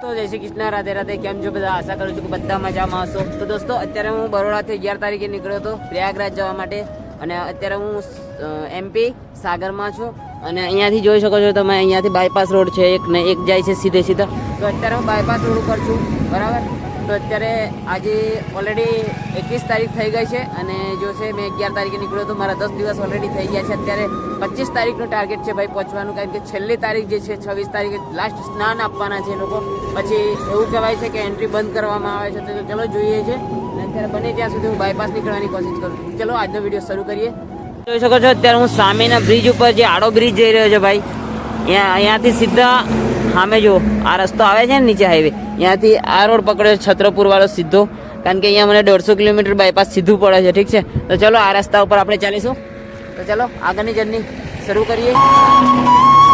તો જય શ્રી કૃષ્ણ, રાધે રાધે. કેમ છો બધા? આશા કરું છું કે બધા મજામાં હશો. તો દોસ્તો અત્યારે હું બરોડાથી 11 તારીખે નીકળ્યો હતો પ્રયાગરાજ જવા માટે અને અત્યારે હું MP સાગરમાં છું અને અહીંયાથી જોઈ શકો છો તમે, અહીંયાથી બાયપાસ રોડ છે એક ને એક જાય છે સીધે સીધા. તો અત્યારે હું બાયપાસ રોડ ઉપર છું, બરાબર. તો અત્યારે આજે ઓલરેડી 21 તારીખ થઈ ગઈ છે અને જો છે મેં 11 તારીખે નીકળ્યો તો મારા 10 દિવસ ઓલરેડી થઈ ગયા છે. અત્યારે 25 તારીખનું ટાર્ગેટ છે ભાઈ પહોંચવાનું, કારણ કે છેલ્લી તારીખ જે છે 26 તારીખે લાસ્ટ સ્નાન આપવાના છે લોકો. પછી એવું કહેવાય છે કે એન્ટ્રી બંધ કરવામાં આવે છે. તો ચલો જોઈએ છે અને અત્યારે બને ત્યાં સુધી હું બાયપાસ નીકળવાની કોશિશ કરું છું. ચલો આજનો વિડીયો શરૂ કરીએ. જોઈ શકો છો અત્યારે હું સામેના બ્રિજ ઉપર, જે આડો બ્રિજ જઈ રહ્યો છે ભાઈ, અહીંયાથી સીધા સામે જો આ રસ્તો આવે છે ને નીચે હાઈવે, અહીંયાથી આ રોડ પકડ્યો છત્રપુર વાળો સીધો, કારણ કે અહીંયા મને 150 કિલોમીટર બાયપાસ સીધું પડે છે. ઠીક છે, તો ચલો આ રસ્તા ઉપર આપણે ચાલીશું. તો ચલો આગળની જર્ની શરૂ કરીએ.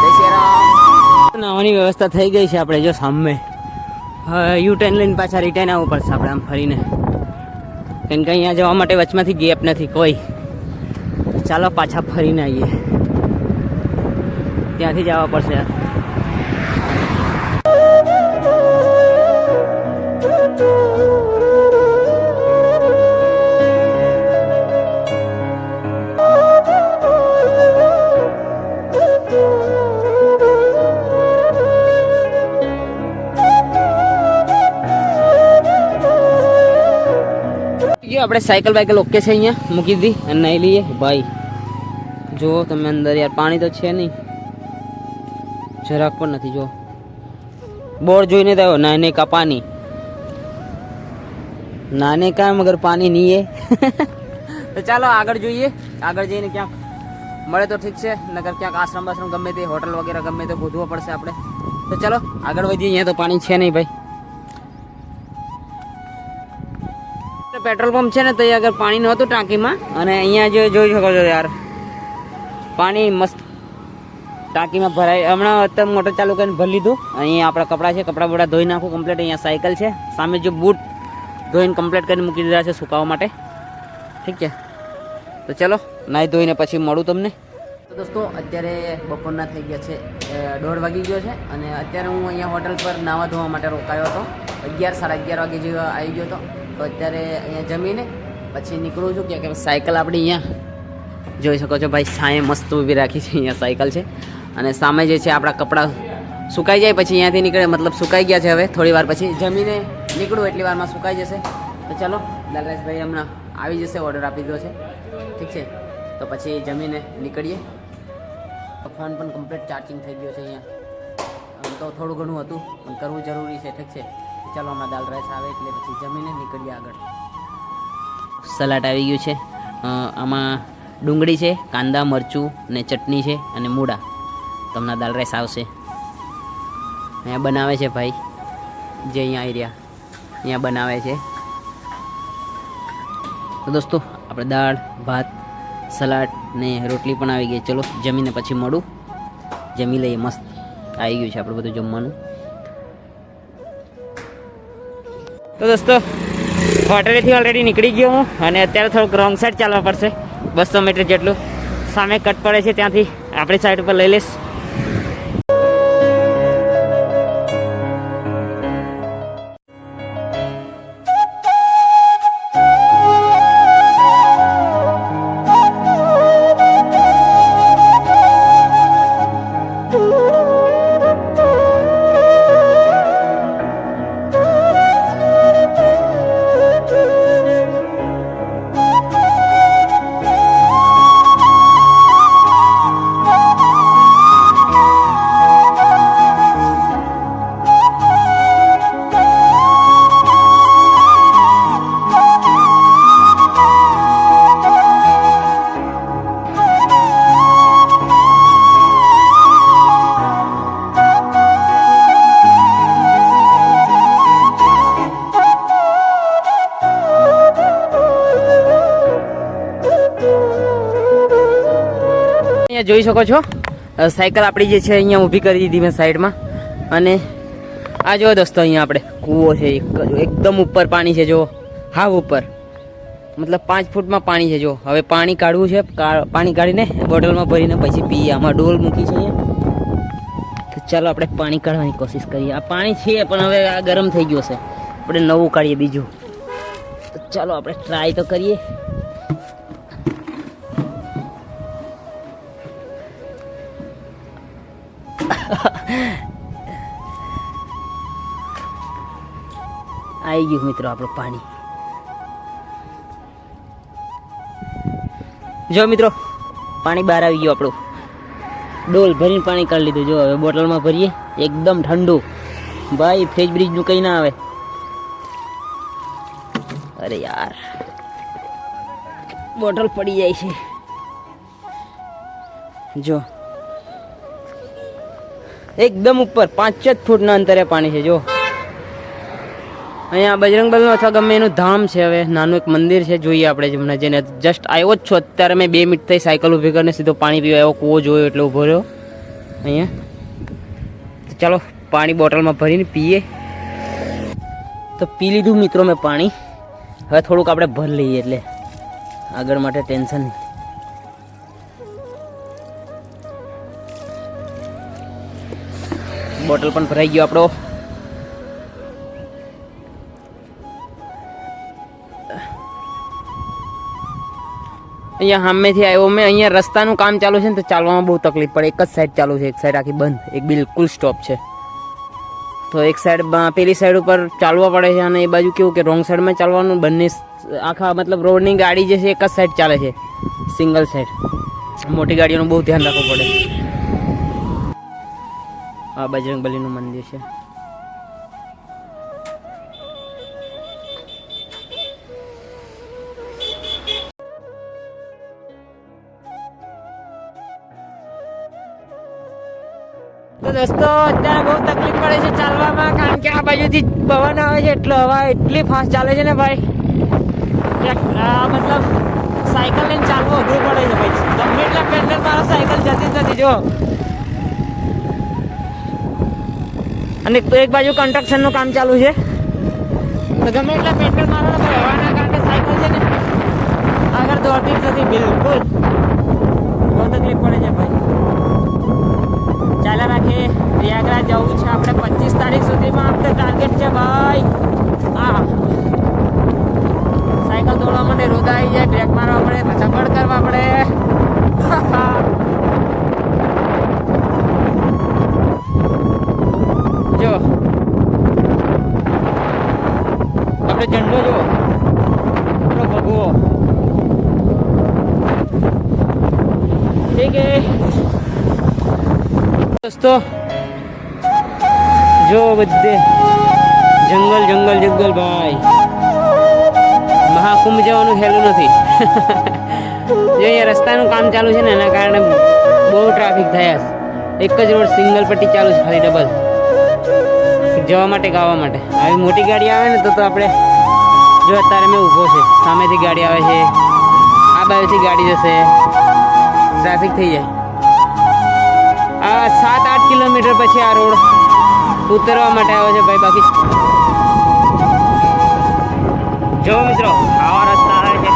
જય શ્રી રામ. નાવાની વ્યવસ્થા થઈ ગઈ છે આપણે જો સામે. U-ટર્ન લઈને પાછા રિટર્ન આવવું પડશે આપણે આમ ફરીને, કારણ કે અહીંયા જવા માટે વચમાંથી ગેપ નથી કોઈ. ચાલો પાછા ફરીને આવીએ, ત્યાંથી જવા પડશે. આપણે સાયકલ બાયકલ ઓકે છે, અહીંયા મૂકી દીધી અને નાઈ લઈએ ભાઈ. જો તમે અંદર યાર પાણી તો છે નહીં, જરાક પણ નથી. જો બોર્ડ જોઈને તો નાને કા પાણી, નાને કા મગર પાણી નહીં હે. તો ચાલો આગળ જોઈએ. આગળ જઈને ક્યાંક મળે તો ઠીક છે, નગર ક્યાંક આશ્રમ બાશ્રમ ગમે તે હોટલ વગેરે ગમે તે ગોતવો પડશે આપણે. તો ચાલો આગળ વધીએ. અહીંયા તો પાણી છે નહીં ભાઈ. પેટ્રોલ પંપ છે ને તો આગળ પાણી નહોતું ટાંકીમાં, અને અહીંયા જો જોઈ શકો છો યાર પાણી મસ્ત ટાંકીમાં ભરાય. હમણાં અત્યારે મોટર ચાલુ કરીને ભરી લીધું. અહીંયા આપણા કપડાં છે, કપડાં બપડા ધોઈ નાખું કમ્પ્લીટ. અહીંયા સાયકલ છે સામે, જો બૂટ ધોઈને કમ્પ્લીટ કરીને મૂકી દીધા છે સુકાવવા માટે. ઠીક છે, તો ચલો નાહી ધોઈને પછી મળું તમને. તો દોસ્તો અત્યારે બપોરના થઈ ગયા છે, 1:30 વાગી ગયો છે અને અત્યારે હું અહીંયા હોટલ પર નાહવા ધોવા માટે રોકાયો હતો. 11 સાડા 11 વાગે જેવા આવી ગયો હતો. તો અત્યારે અહીંયા જમીને પછી નીકળું છું કે સાયકલ આપણી અહીંયા જોઈ શકો છો ભાઈ, સામે મસ્ત ઊભી રાખી છે. અહીંયા સાયકલ છે અને સામે જે છે આપણા કપડાં સુકાઈ જાય પછી અહીંયાથી નીકળે, મતલબ સુકાઈ ગયા છે. હવે થોડી વાર પછી જમીને નીકળું એટલી વારમાં સુકાઈ જશે. તો ચાલો લાલરાજભાઈ હમણાં આવી જશે, ઓર્ડર આપી દીધો છે. ઠીક છે, તો પછી જમીને નીકળીએ. ફોન પણ કમ્પ્લીટ ચાર્જિંગ થઈ ગયો છે અહીંયા. તો થોડું ઘણું હતું પણ કરવું જરૂરી છે. ઠીક છે, ચાલો હમણાં દાલ રાઈસ આવે એટલે પછી જમીને નીકળીએ આગળ. સલાડ આવી ગયું છે, આમાં ડુંગળી છે, કાંદા મરચું ને ચટણી છે અને મૂળા. તમને દાલ રાઈસ આવશે. અહીંયા બનાવે છે ભાઈ, જે અહીંયા આવી રહ્યા અહીંયા બનાવે છે. તો દોસ્તો આપણે દાળ ભાત સલાડ ને રોટલી પણ આવી ગઈ. ચલો જમીને પછી મળું, જમી લઈએ. મસ્ત આવી ગયું છે આપણું બધું જમવાનું. તો દોસ્તો હોટેલેથી ઓલરેડી નીકળી ગયો હું અને અત્યારે થોડુંક રોંગ સાઈડ ચાલવા પડશે, 200 મીટર જેટલું. સામે કટ પડે છે, ત્યાંથી આપણી સાઈડ ઉપર લઈ લઈશ. જોઈ શકો છો સાયકલ આપણી જે છે અહીંયા ઊભી કરી દીધી મેં સાઈડમાં. અને આ જો દોસ્તો અહીંયા આપણે કૂવો છે, એકદમ ઉપર પાણી છે. જો હાવ ઉપર, મતલબ 5 ફૂટમાં પાણી છે. જો હવે પાણી કાઢવું છે, પાણી કાઢીને બોટલમાં ભરીને પછી પીએ. આમાં ડોલ મૂકી છે અહીંયા. તો ચાલો આપણે પાણી કાઢવાની કોશિશ કરીએ. આ પાણી છે પણ હવે આ ગરમ થઈ ગયું છે, આપણે નવું કાઢીએ બીજું. તો ચાલો આપણે ટ્રાય તો કરીએ. આવી ગયું મિત્રો આપણું પાણી. જો મિત્રો પાણી બહાર આવી ગયું આપણું. ડોલ ભરીને પાણી કાઢી લીધું. જો હવે બોટલમાં ભરીએ, એકદમ ઠંડુ ભાઈ, ફ્રીજ બ્રીજનું કંઈ ના આવે. અરે યાર બોટલ પડી જાય છે. જો એકદમ ઉપર 5 ફૂટના અંતરે પાણી છે. જો અહીંયા બજરંગબલીનું અથવા ગમે એનું ધામ છે. હવે નાનું એક મંદિર છે, જોઈએ આપણે. હમણાં જઈને જસ્ટ આવ્યો જ છું અત્યારે. મેં 2 મિનિટ થઈ સાયકલ ઊભી કરીને સીધો પાણી પીવા આવ્યો. કૂવો જોયો એટલે ઊભો રહ્યો અહીંયા. તો ચાલો પાણી બોટલમાં ભરીને પીએ. તો પી લીધું મિત્રો મેં પાણી. હવે થોડુંક આપણે ભરી લઈએ એટલે આગળ માટે ટેન્શન નહીં. બોટલ પણ ભરાઈ ગયો આપણો. અહીંયા સામેથી આવ્યો મેં. અહીંયા રસ્તાનું કામ ચાલુ છે ને તો ચાલવામાં બહુ તકલીફ પડે. એક જ સાઈડ ચાલુ છે, એક સાઈડ આખી બંધ, એક બિલકુલ સ્ટોપ છે. તો એક સાઈડમાં પેલી સાઈડ ઉપર ચાલવા પડે છે, અને એ બાજુ કેવું કે રોંગ સાઈડમાં ચાલવાનું. બંને આખા મતલબ રોડની ગાડી જે છે એક જ સાઈડ ચાલે છે, સિંગલ સાઈડ. મોટી ગાડીઓનું બહુ ધ્યાન રાખવું પડે. આ બજરંગબલીનું મંદિર છે. તો દોસ્તો અત્યારે બહુ તકલીફ પડે છે ચાલવામાં, કારણ કે આ બાજુથી પવન આવે છે એટલે હવા એટલી ફાસ્ટ ચાલે છે ને ભાઈ. મતલબ સાયકલ લઈને ચાલવું અઘરું પડે છે ભાઈ. ગમે એટલા પેડલ મારો સાયકલ જતી જ નથી. જો અને એક બાજુ કન્સ્ટ્રક્શનનું કામ ચાલુ છે, તો ગમે એટલા પેડલ મારો ને હવાના કારણે સાયકલ છે ને આગળ દોડતી જ નથી બિલકુલ. બહુ તકલીફ પડે છે ભાઈ. ચાલા રાખીએ. પ્રયાગરાજ જવું છે આપણે 25 તારીખ સુધીમાં. આપણે ટાર્ગેટ છે ભાઈ. હા, સાયકલ દોડવા માટે રોદા આવી જાય, બ્રેક મારવા પડે, પાછા બળ કરવા પડે. જો આપણે ઝંડો જો ભગવો. ઠીક હે દોસ્તો. જો બધે જંગલ જંગલ જંગલ ભાઈ. મહાકુંભ જવાનું હેલું નથી. જો અહીંયા રસ્તાનું કામ ચાલુ છે ને એના કારણે બહુ ટ્રાફિક થયા છે. એક જ રોડ સિંગલ પટ્ટી ચાલુ છે, ખાલી ડબલ જવા માટે આવવા માટે. આવી મોટી ગાડી આવે ને તો આપણે જો અત્યારે મેં ઊભો છે, સામેથી ગાડી આવે છે, આ બાજુથી ગાડી જશે, ટ્રાફિક થઈ જાય. આ 7-8 કિલોમીટર પછી આ રોડ ઉતરવા માટે આવે છે ભાઈ. બાકી જો મિત્રો આવા રસ્તા આવે છે.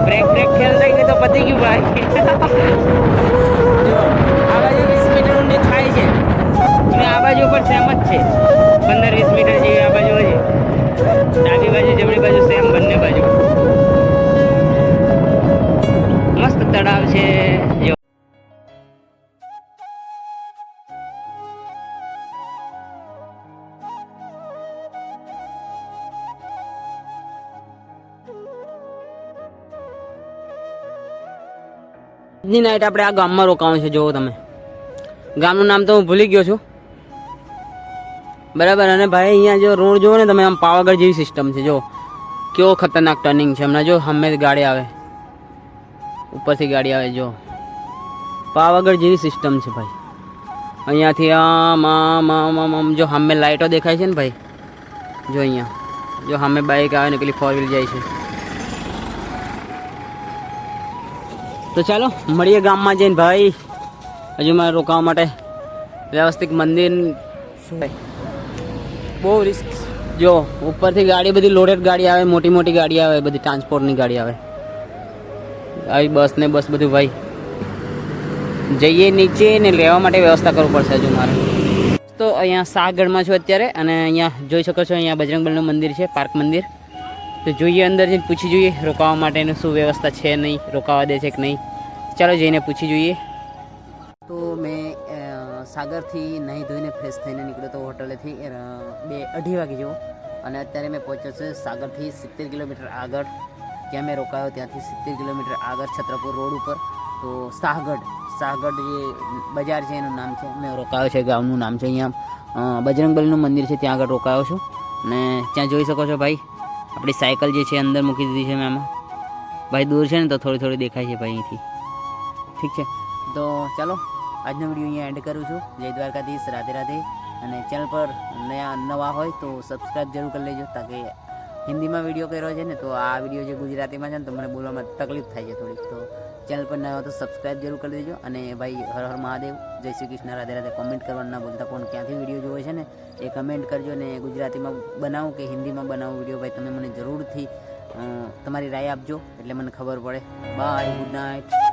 બ્રેક ખેલ થઈ ગઈ તો પતી ગયું ભાઈ. જો આ બાજુ 20 મીટર ઊંડી થાય છે અને આ બાજુ પણ સેમ જ છે. 15-20 મીટર જેવી આ બાજુ છે. ડાબી બાજુ જમણી બાજુ સેમ, બંને બાજુ મસ્ત તળાવ છે. જો ની નાઈટ આપણે આ ગામમાં રોકાવાનું છે. જોવો તમે, ગામનું નામ તો હું ભૂલી ગયો છું બરાબર. અને ભાઈ અહીંયા જો રોડ જોવો ને તમે, આમ પાવાગઢ જેવી સિસ્ટમ છે. જો કેવો ખતરનાક ટર્નિંગ છે. હમણાં જો સામે ગાડી આવે, ઉપરથી ગાડી આવે. જો પાવાગઢ જેવી સિસ્ટમ છે ભાઈ. અહીંયાથી આમ આમ આમ આમ આમ જો સામે લાઇટો દેખાય છે ને ભાઈ. જો અહીંયા જો સામે બાઇક આવે ને પેલી 4 વ્હીલ જાય છે. તો ચાલો મળીએ ગામમાં જઈને ભાઈ. હજુ મારે રોકાવા માટે વ્યવસ્થિત મંદિર શું ભાઈ બહુ રિસ્ક જો ઉપરથી ગાડી બધી લોડેડ ગાડી આવે, મોટી મોટી ગાડી આવે, બધી ટ્રાન્સપોર્ટની ગાડી આવે, આવી બસ ને બસ બધું. ભાઈ જઈએ નીચે ને લેવા માટે વ્યવસ્થા કરવું પડશે હજુ મારે. તો અહીંયા શાહગઢમાં છું અત્યારે, અને અહીંયા જોઈ શકો છો અહીંયા બજરંગબલીનું મંદિર છે, પાર્ક મંદિર. તો જોઈએ અંદર જઈને પૂછી જોઈએ રોકાવા માટેનું શું વ્યવસ્થા છે, નહીં રોકાવા દે છે કે નહીં. ચાલો જઈને પૂછી જોઈએ. તો મેં સાગરથી નહીં ધોઈને ફ્રેશ થઈને નીકળ્યો તો હોટલેથી 2-2:30 વાગે જેવો, અને અત્યારે મેં પહોંચ્યો છું સાગરથી 70 કિલોમીટર આગળ. ત્યાં મેં રોકાયો, ત્યાંથી 70 કિલોમીટર આગળ છત્રપુર રોડ ઉપર. તો શાહગઢ જે બજાર છે એનું નામ છે, મેં રોકાયો છે, ગામનું નામ છે. અહીંયા બજરંગબલીનું મંદિર છે, ત્યાં આગળ રોકાયો છું. અને ત્યાં જોઈ શકો છો ભાઈ આપણી સાયકલ જે છે અંદર મૂકી દીધી છે મેં આમાં. ભાઈ દૂર છે ને તો થોડી થોડી દેખાય છે ભાઈ અહીંથી. ઠીક છે, તો ચાલો આજનો વિડીયો અહીંયા એન્ડ કરું છું. જય દ્વારકાધીશ, રાધે રાધે. અને ચેનલ પર નવા હોય તો સબસ્ક્રાઈબ જરૂર કરી લેજો, તાકે હિન્દીમાં વિડીયો કર્યો છે ને તો આ વિડીયો જે ગુજરાતીમાં છે ને તો મને બોલવામાં તકલીફ થાય છે થોડીક. તો ચેનલ પર નવા હોય તો સબસ્ક્રાઈબ જરૂર કરી દેજો. અને ભાઈ હર હર મહાદેવ, જય શ્રી કૃષ્ણ, રાધે રાધે. કોમેન્ટ કરવાનું ના ભૂલતા, કોણ ક્યાંથી વિડીયો જોવે છે ને એ કમેન્ટ કરજો. ને ગુજરાતીમાં બનાવું કે હિન્દીમાં બનાવું વિડીયો ભાઈ તમે મને જરૂરથી તમારી રાય આપજો, એટલે મને ખબર પડે. Bye, good night.